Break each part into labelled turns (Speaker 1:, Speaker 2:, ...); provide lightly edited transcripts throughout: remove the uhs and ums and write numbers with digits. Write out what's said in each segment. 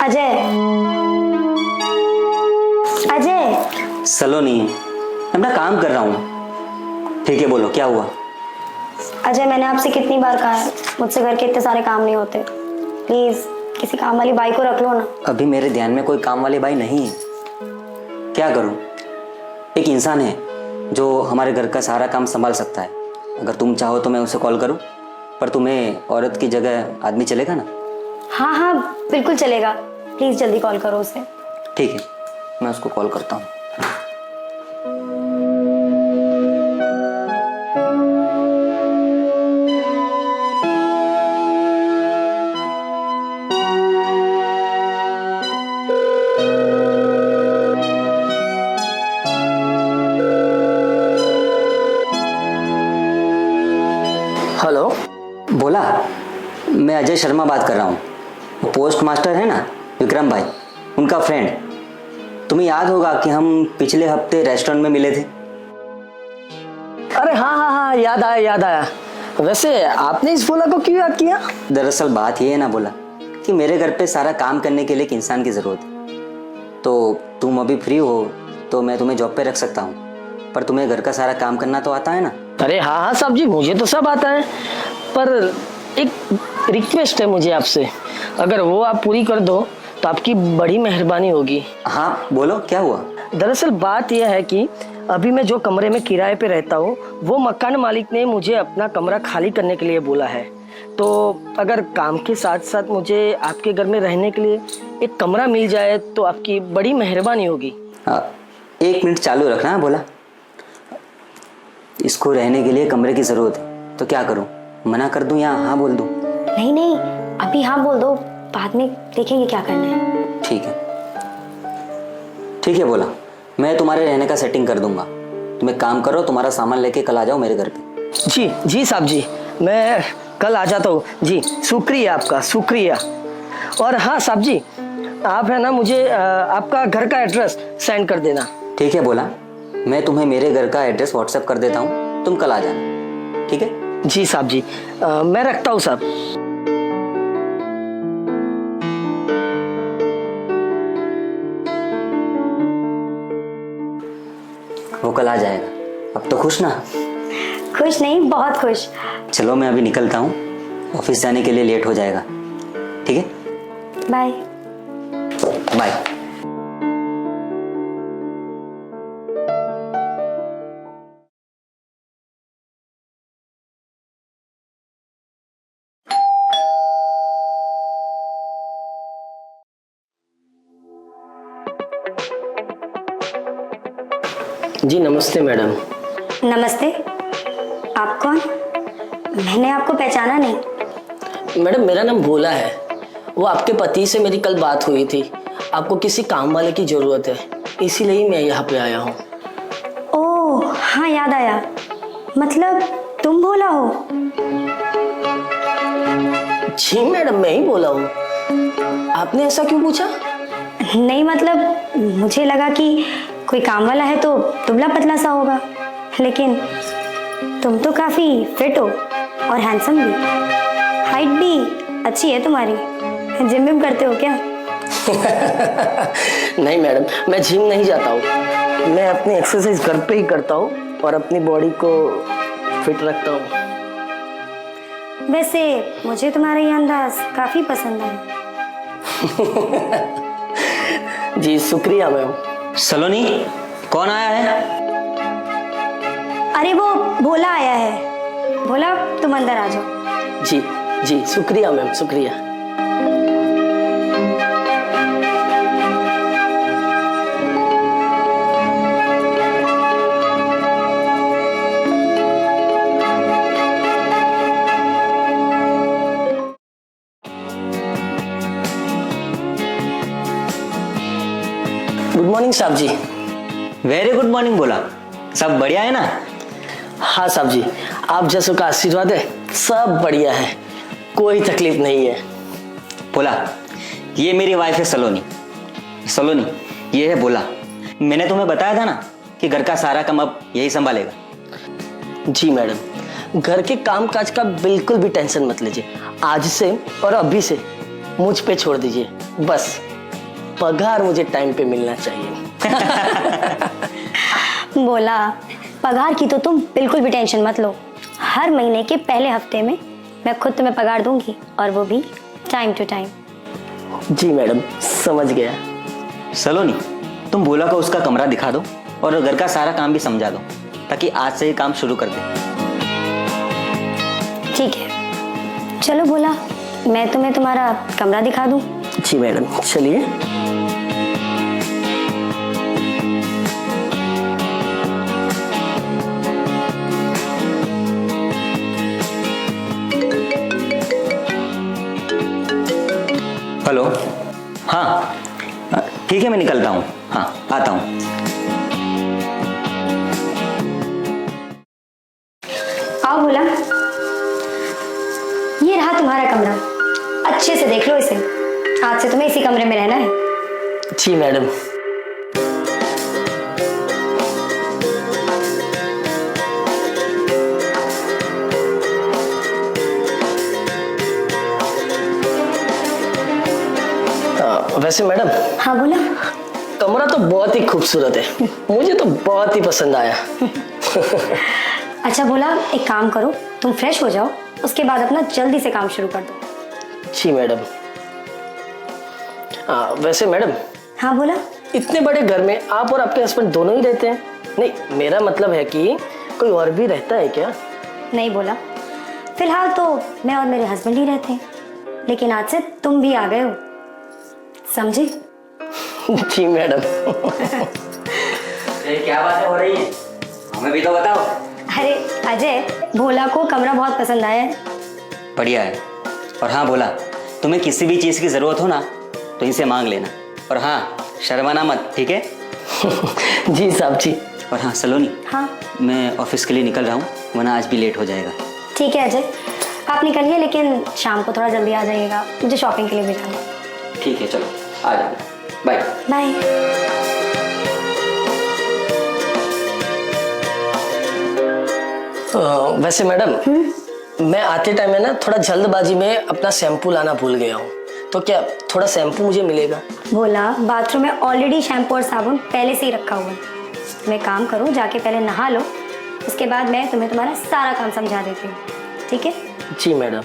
Speaker 1: अजय, अजय।
Speaker 2: सलोनी, मैं अपना काम कर रहा हूँ। ठीक है, बोलो क्या हुआ?
Speaker 1: अजय, मैंने आपसे कितनी बार कहा है, मुझसे घर के इतने सारे काम नहीं होते। प्लीज किसी काम वाली बाई को रख लो ना।
Speaker 2: अभी मेरे ध्यान में कोई काम वाली बाई नहीं है। क्या करूँ? एक इंसान है जो हमारे घर का सारा काम संभाल सकता है। अगर तुम चाहो तो मैं उसे कॉल करूँ, पर तुम्हें औरत की जगह आदमी चलेगा ना?
Speaker 1: हाँ हाँ, बिल्कुल चलेगा। प्लीज जल्दी कॉल करो उसे।
Speaker 2: ठीक है, मैं उसको कॉल करता हूँ।
Speaker 3: हेलो।
Speaker 2: बोला, मैं अजय शर्मा बात कर रहा हूँ। वो पोस्ट मास्टर है ना, विक्रम भाई, उनका फ्रेंड। तुम्हें याद होगा कि हम पिछले हफ्ते रेस्टोरेंट में मिले थे।
Speaker 3: अरे हाँ हाँ हाँ, याद आया याद आया। वैसे आपने इस बोला को क्यों याद किया?
Speaker 2: दरअसल बात ये है ना बोला कि मेरे घर पे सारा काम करने के लिए एक इंसान की ज़रूरत है। तो तुम अभी फ्री हो तो मैं तुम्हें जॉब पे रख सकता हूँ, पर तुम्हें घर का सारा काम करना तो आता है ना?
Speaker 3: अरे हाँ हाँ साहब जी, मुझे तो सब आता है, पर एक रिक्वेस्ट है मुझे आपसे। अगर वो आप पूरी कर दो तो आपकी बड़ी मेहरबानी होगी।
Speaker 2: हाँ बोलो, क्या हुआ?
Speaker 3: दरअसल बात यह है कि अभी मैं जो कमरे में किराए पे रहता हूँ, वो मकान मालिक ने मुझे अपना कमरा खाली करने के लिए बोला है। तो अगर काम के साथ साथ मुझे आपके घर में रहने के लिए एक कमरा मिल जाए तो आपकी बड़ी मेहरबानी होगी।
Speaker 2: 1 मिनट चालू रखना है बोला। इसको रहने के लिए कमरे की ज़रूरत है, तो क्या करूँ? मना कर दूँ या हाँ बोल दूँ?
Speaker 1: नहीं नहीं, अभी हाँ बोल दो, बाद में देखेंगे क्या करना है।
Speaker 2: ठीक है, ठीक है बोला, मैं तुम्हारे रहने का सेटिंग कर दूंगा। तुम एक काम करो, तुम्हारा सामान लेके कल आ जाओ मेरे घर पे।
Speaker 3: जी जी साहब जी, मैं कल आ जाता हूँ जी। शुक्रिया आपका, शुक्रिया। और हाँ साहब जी, आप है ना मुझे आपका घर का एड्रेस सेंड कर देना।
Speaker 2: ठीक है बोला, मैं तुम्हें मेरे घर का एड्रेस व्हाट्सएप कर देता हूँ, तुम कल आ जाना। ठीक है?
Speaker 3: जी साहब जी, मैं रखता हूँ साहब।
Speaker 2: वो कल आ जाएगा। अब तो खुश ना?
Speaker 1: खुश नहीं, बहुत खुश।
Speaker 2: चलो मैं अभी निकलता हूँ, ऑफिस जाने के लिए लेट हो जाएगा। ठीक है,
Speaker 1: बाय
Speaker 2: बाय।
Speaker 3: जी नमस्ते मैडम।
Speaker 1: नमस्ते। आप कौन? मैंने आपको पहचाना नहीं।
Speaker 3: मैडम मेरा नाम भोला है। वो आपके पति से मेरी कल बात हुई थी, आपको किसी काम वाले की जरूरत है, इसीलिए मैं यहाँ पे आया हूँ।
Speaker 1: ओह हाँ, याद आया। मतलब तुम भोला हो?
Speaker 3: जी मैडम, मैं ही बोला हूँ। आपने ऐसा क्यों पूछा?
Speaker 1: नहीं मतलब मुझे लगा कि कोई काम वाला है तो दुबला पतला सा होगा, लेकिन तुम तो काफी फिट हो और हैंडसम भी। हाइट भी अच्छी है तुम्हारी। जिम विम करते हो क्या?
Speaker 3: नहीं मैडम, मैं जिम नहीं जाता हूँ। मैं अपनी एक्सरसाइज घर पे ही करता हूँ और अपनी बॉडी को फिट रखता हूँ।
Speaker 1: वैसे मुझे तुम्हारा ये अंदाज काफी पसंद है।
Speaker 3: जी शुक्रिया मैम।
Speaker 2: सलोनी, कौन आया है?
Speaker 1: अरे वो भोला आया है। भोला तुम अंदर आ जाओ।
Speaker 3: जी जी शुक्रिया मैम, शुक्रिया। गुड मॉर्निंग साहब जी।
Speaker 2: वेरी गुड मॉर्निंग बोला, सब बढ़िया है ना?
Speaker 3: हाँ साहब जी, आप जैसों का आशीर्वाद है, सब बढ़िया है, कोई तकलीफ नहीं है।
Speaker 2: बोला, ये मेरी वाइफ है सलोनी। सलोनी, ये है बोला। मैंने तुम्हें बताया था ना कि घर का सारा काम अब यही संभालेगा।
Speaker 3: जी मैडम, घर के काम काज का बिल्कुल भी टेंशन मत लीजिए। आज से और अभी से मुझ पे छोड़ दीजिए, बस पगार मुझे टाइम पे मिलना चाहिए।
Speaker 1: बोला, पगार की तो तुम बिल्कुल भी टेंशन मत लो। हर महीने के पहले हफ्ते में मैं खुद तुम्हें पगार दूंगी, और वो भी टाइम टू टाइम।
Speaker 3: जी मैडम, समझ गया।
Speaker 2: सलोनी, तुम भोला को उसका कमरा दिखा दो और घर का सारा काम भी समझा दो, ताकि आज से ही काम शुरू कर दे।
Speaker 1: ठीक है, चलो बोला, मैं तुम्हें तुम्हारा कमरा दिखा दूं।
Speaker 3: जी मैडम, चलिए।
Speaker 2: हेलो, हाँ ठीक है, मैं निकलता हूँ। हाँ, आता हूँ।
Speaker 1: आओ बोला, ये रहा तुम्हारा कमरा, अच्छे से देख लो इसे। आज से तुम्हें इसी कमरे में रहना है।
Speaker 3: जी मैडम। वैसे मैडम,
Speaker 1: हाँ बोला।
Speaker 3: कमरा तो बहुत ही खूबसूरत है, मुझे तो बहुत ही पसंद आया।
Speaker 1: अच्छा बोला, एक काम करो, तुम फ्रेश हो जाओ, उसके बाद अपना जल्दी से काम शुरू कर दो।
Speaker 3: जी मैडम। वैसे मैडम,
Speaker 1: हाँ बोला।
Speaker 3: इतने बड़े घर में आप और आपके हस्बैंड दोनों ही रहते हैं? नहीं, मेरा मतलब है कि कोई और भी रहता है क्या?
Speaker 1: नहीं बोला, फिलहाल तो मैं और मेरे हस्बैंड ही रहते हैं, लेकिन आज से तुम भी आ गए हो, समझे?
Speaker 3: जी मैडम।
Speaker 2: क्या बातें हो रही है, हमें भी तो बताओ।
Speaker 1: अरे अजय, भोला को कमरा बहुत पसंद आया है।
Speaker 2: बढ़िया है। और हाँ भोला, तुम्हें किसी भी चीज़ की ज़रूरत हो ना तो इनसे मांग लेना, और हाँ शर्माना मत, ठीक है?
Speaker 3: जी साहब जी।
Speaker 2: और हाँ सलोनी,
Speaker 1: हाँ
Speaker 2: मैं ऑफिस के लिए निकल रहा हूँ, वरना आज भी लेट हो जाएगा।
Speaker 1: ठीक है अजय, आप निकलिए, लेकिन शाम को थोड़ा जल्दी आ जाइएगा, मुझे शॉपिंग के लिए भी जाना।
Speaker 2: ठीक है, चलो आ जाना, बाय
Speaker 1: बाय।
Speaker 3: वैसे मैडम, मैं आते टाइम है ना थोड़ा जल्दबाजी में अपना शैम्पू लाना भूल गया हूँ, तो क्या थोड़ा शैम्पू मुझे मिलेगा?
Speaker 1: बोला, बाथरूम में ऑलरेडी शैम्पू और साबुन पहले से ही रखा हुआ है। तुम एक काम करो, जाके पहले नहा लो, उसके बाद मैं तुम्हें तुम्हारा सारा काम समझा देती हूँ, ठीक है?
Speaker 3: जी मैडम।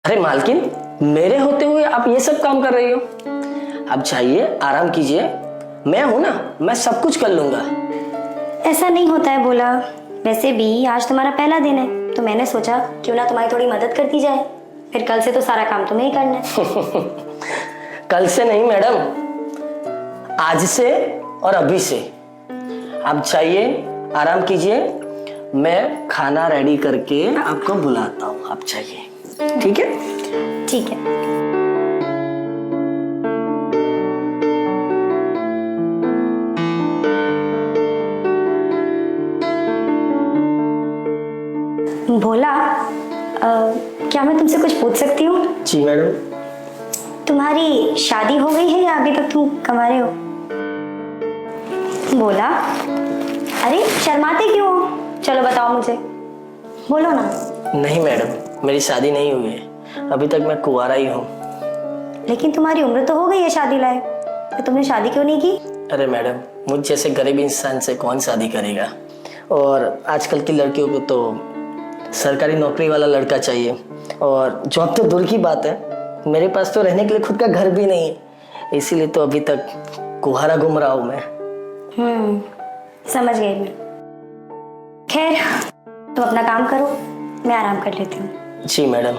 Speaker 3: अरे मालकिन, मेरे होते हुए आप ये सब काम कर रही हो? अब जाइए, आराम कीजिए, मैं हूं ना, मैं सब कुछ कर लूंगा।
Speaker 1: ऐसा नहीं होता है बोला, वैसे भी आज तुम्हारा पहला दिन है, तो मैंने सोचा क्यों ना तुम्हारी थोड़ी मदद करती जाए, फिर कल से तो सारा काम तुम्हें ही करना है।
Speaker 3: कल से नहीं मैडम, आज से और अभी से। आप जाइए, आराम कीजिए, मैं खाना रेडी करके आपको बुलाता हूँ, आप जाइए, ठीक है?
Speaker 1: ठीक है। भोला, क्या मैं तुमसे कुछ पूछ सकती हूँ?
Speaker 3: जी मैडम।
Speaker 1: तुम्हारी शादी हो गई है या अभी तक तुम कमा रहे हो? बोला, अरे शर्माते क्यों हो? चलो बताओ मुझे, बोलो ना।
Speaker 3: नहीं मैडम, मेरी शादी नहीं हुई है, अभी तक मैं कुंवारा ही हूँ।
Speaker 1: लेकिन तुम्हारी उम्र तो हो गई है शादी लायक, तो तुमने शादी क्यों नहीं की?
Speaker 3: अरे मैडम, मुझ जैसे गरीब इंसान से कौन शादी करेगा? और आजकल की लड़कियों को तो सरकारी नौकरी वाला लड़का चाहिए, और जॉब तो दूर की बात है, मेरे पास तो रहने के लिए खुद का घर भी नहीं है, इसीलिए तो अभी तक कुंवारा घूम रहा हूँ मैं।
Speaker 1: समझ गई मैं। खैर, तुम अपना काम करो, मैं आराम कर लेती हूँ।
Speaker 3: जी मैडम।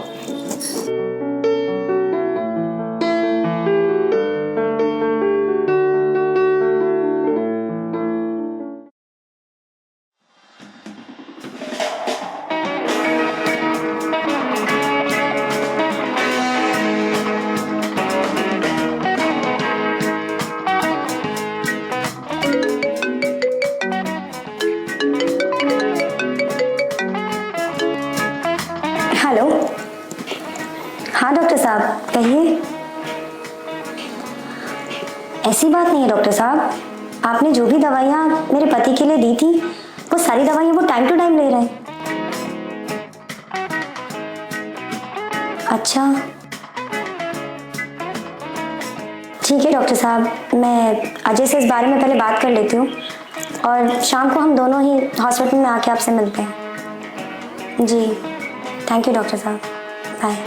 Speaker 1: हेलो, हाँ डॉक्टर साहब कहिए। ऐसी बात नहीं है डॉक्टर साहब, आपने जो भी दवाइयाँ मेरे पति के लिए दी थी वो सारी दवाइयाँ वो टाइम टू टाइम ले रहे हैं। अच्छा, ठीक है डॉक्टर साहब, मैं अजय से इस बारे में पहले बात कर लेती हूँ और शाम को हम दोनों ही हॉस्पिटल में आके आपसे मिलते हैं। जी थैंक यू डॉक्टर साहब, बाय।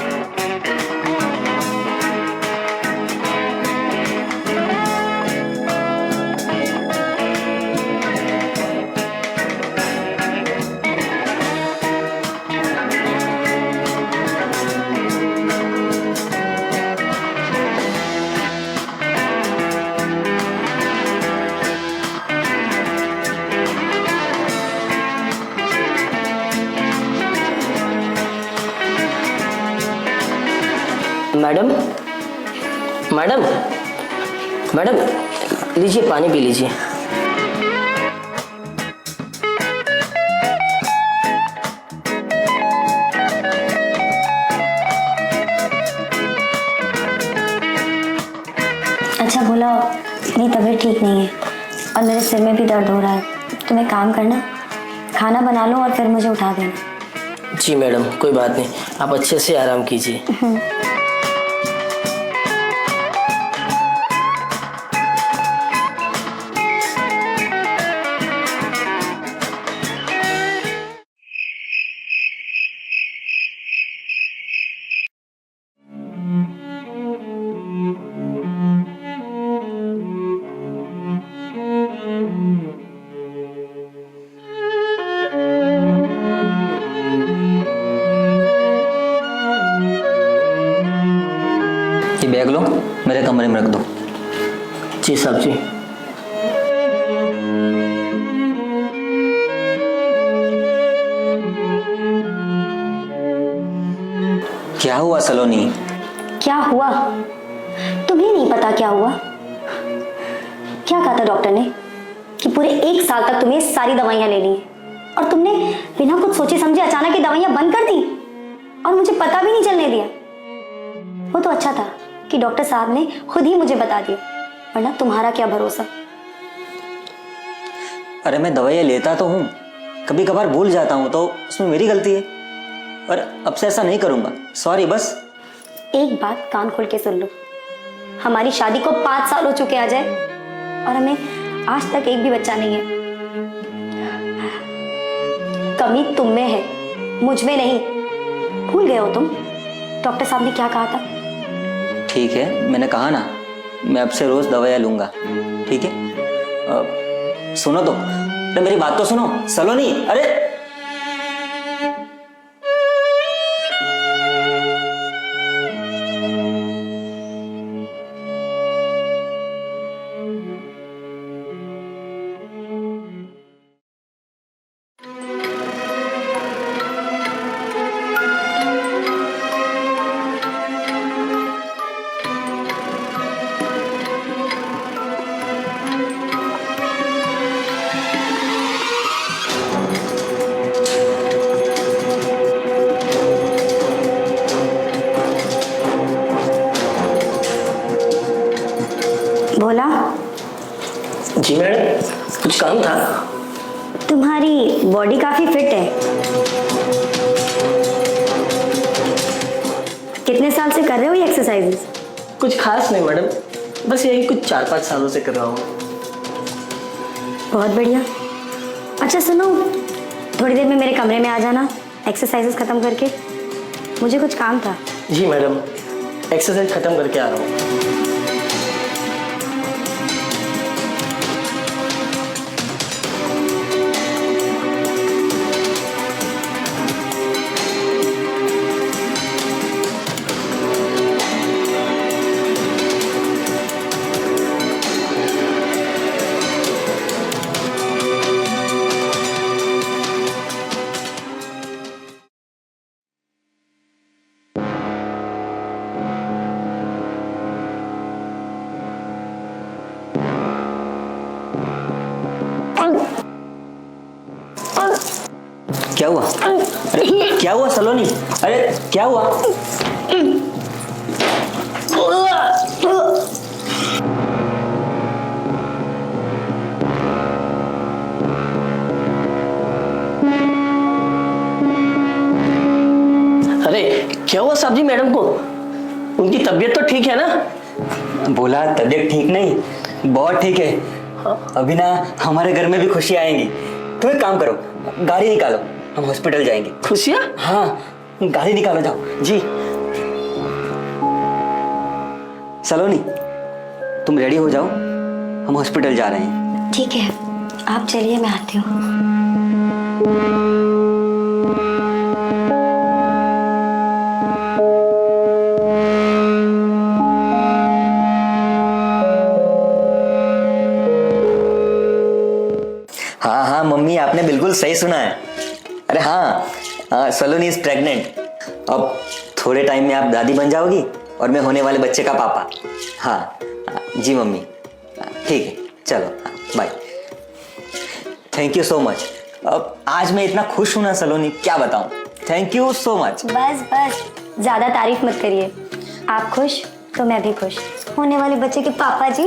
Speaker 3: मैडम, मैडम, मैडम, लीजिए पानी पी लीजिए।
Speaker 1: अच्छा भोला, मेरी तबीयत ठीक नहीं है और मेरे सिर में भी दर्द हो रहा है, तुम एक काम करना, खाना बना लो और फिर मुझे उठा देना।
Speaker 3: जी मैडम, कोई बात नहीं, आप अच्छे से आराम कीजिए।
Speaker 2: ये बैग लो, मेरे कमरे में रख दो।
Speaker 3: जी साहब जी।
Speaker 2: क्या हुआ सलोनी?
Speaker 1: क्या हुआ? तुम्हें नहीं पता क्या हुआ? क्या कहा था डॉक्टर ने कि पूरे 1 साल तक तुम्हें सारी दवाइयां लेनी है और तुमने बिना कुछ सोचे समझे अचानक ये दवाइयां बंद कर दी और मुझे पता भी नहीं चलने दिया। वो तो अच्छा था कि डॉक्टर साहब ने खुद ही मुझे बता दिया, वरना तुम्हारा क्या भरोसा।
Speaker 2: अरे मैं दवाइयाँ लेता तो हूँ, कभी कभार भूल जाता हूँ, तो उसमें मेरी गलती है, और अब से ऐसा नहीं करूँगा, सॉरी बस।
Speaker 1: एक बात कान खोल के सुन लो, हमारी शादी को 5 साल हो चुके अजय, और हमें आज तक एक भी बच्चा नहीं है। कमी तुम में है, मुझ में नहीं। भूल गए हो तुम डॉक्टर साहब ने क्या कहा था?
Speaker 2: ठीक है, मैंने कहा ना, मैं अब से रोज दवाइयाँ लूंगा, ठीक है? सुनो तो, अरे मेरी बात तो सुनो सलोनी। अरे
Speaker 3: काम था?
Speaker 1: तुम्हारी बॉडी काफी फिट है। कितने साल से कर रहे हो ये एक्सरसाइजेस?
Speaker 3: कुछ खास नहीं मैडम, बस यही कुछ 4-5 सालों से कर रहा हूँ।
Speaker 1: बहुत बढ़िया। अच्छा सुनो, थोड़ी देर में मेरे कमरे में आ जाना एक्सरसाइजेस खत्म करके, मुझे कुछ काम था।
Speaker 3: जी मैडम, एक्सरसाइज खत्म करके आ रहा हूँ।
Speaker 2: क्या हुआ? अरे क्या हुआ सलोनी? अरे क्या हुआ?
Speaker 3: अरे क्या हुआ साहब जी मैडम को? उनकी तबीयत तो ठीक है ना?
Speaker 2: बोला तबीयत ठीक नहीं, बहुत ठीक है। अभी ना हमारे घर में भी खुशी आएंगी। तो एक काम करो, गाड़ी निकालो, हम हॉस्पिटल जाएंगे।
Speaker 3: खुशियाँ?
Speaker 2: हाँ, गाड़ी निकालो, जाओ जी। सलोनी, तुम रेडी हो जाओ, हम हॉस्पिटल जा रहे हैं।
Speaker 1: ठीक है, आप चलिए, मैं आती हूँ।
Speaker 2: हाँ हाँ मम्मी, आपने बिल्कुल सही सुना है। अरे हाँ, सलोनी इज प्रेग्नेंट। अब थोड़े टाइम में आप दादी बन जाओगी और मैं होने वाले बच्चे का पापा। हाँ जी मम्मी, ठीक है, चलो bye. Thank you so much. अब आज मैं इतना खुश हूं ना सलोनी, क्या बताऊं। Thank you so much.
Speaker 1: बस बस, ज्यादा तारीफ मत करिए। आप खुश तो मैं भी खुश, होने वाले बच्चे के पापा जी।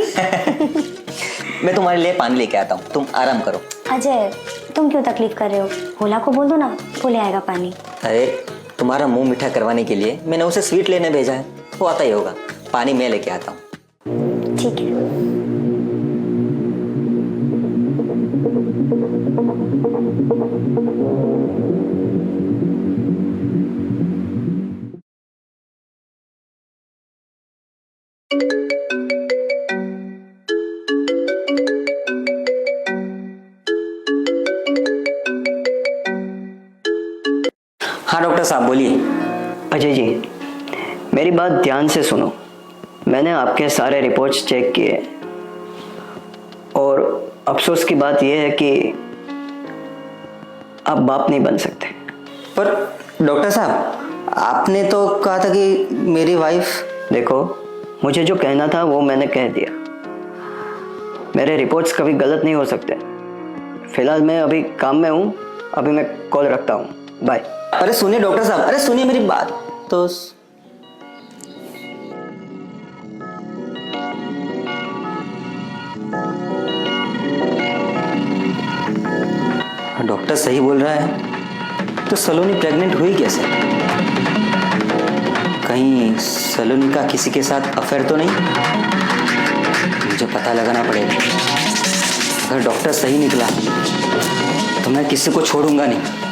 Speaker 2: मैं तुम्हारे लिए पानी लेके आता हूँ, तुम आराम करो।
Speaker 1: अजय, तुम क्यों तकलीफ कर रहे हो? भोला को बोल दो ना, वो ले आएगा पानी।
Speaker 2: अरे तुम्हारा मुंह मीठा करवाने के लिए मैंने उसे स्वीट लेने भेजा है, वो आता ही होगा। पानी मैं लेके आता हूँ।
Speaker 1: ठीक है।
Speaker 2: हाँ डॉक्टर साहब बोलिए।
Speaker 4: अजय जी, मेरी बात ध्यान से सुनो। मैंने आपके सारे रिपोर्ट्स चेक किए और अफसोस की बात यह है कि आप बाप नहीं बन सकते।
Speaker 2: पर डॉक्टर साहब, आपने तो कहा था कि मेरी वाइफ।
Speaker 4: देखो, मुझे जो कहना था वो मैंने कह दिया। मेरे रिपोर्ट्स कभी गलत नहीं हो सकते। फिलहाल मैं अभी काम में हूँ, अभी मैं कॉल रखता हूँ, बाय।
Speaker 2: अरे सुनिए डॉक्टर साहब, अरे सुनिए मेरी बात तो। डॉक्टर सही बोल रहा है, तो सलोनी प्रेग्नेंट हुई कैसे? कहीं सलोनी का किसी के साथ अफेयर तो नहीं? मुझे पता लगाना पड़ेगा। अगर डॉक्टर सही निकला तो मैं किसी को छोड़ूंगा नहीं।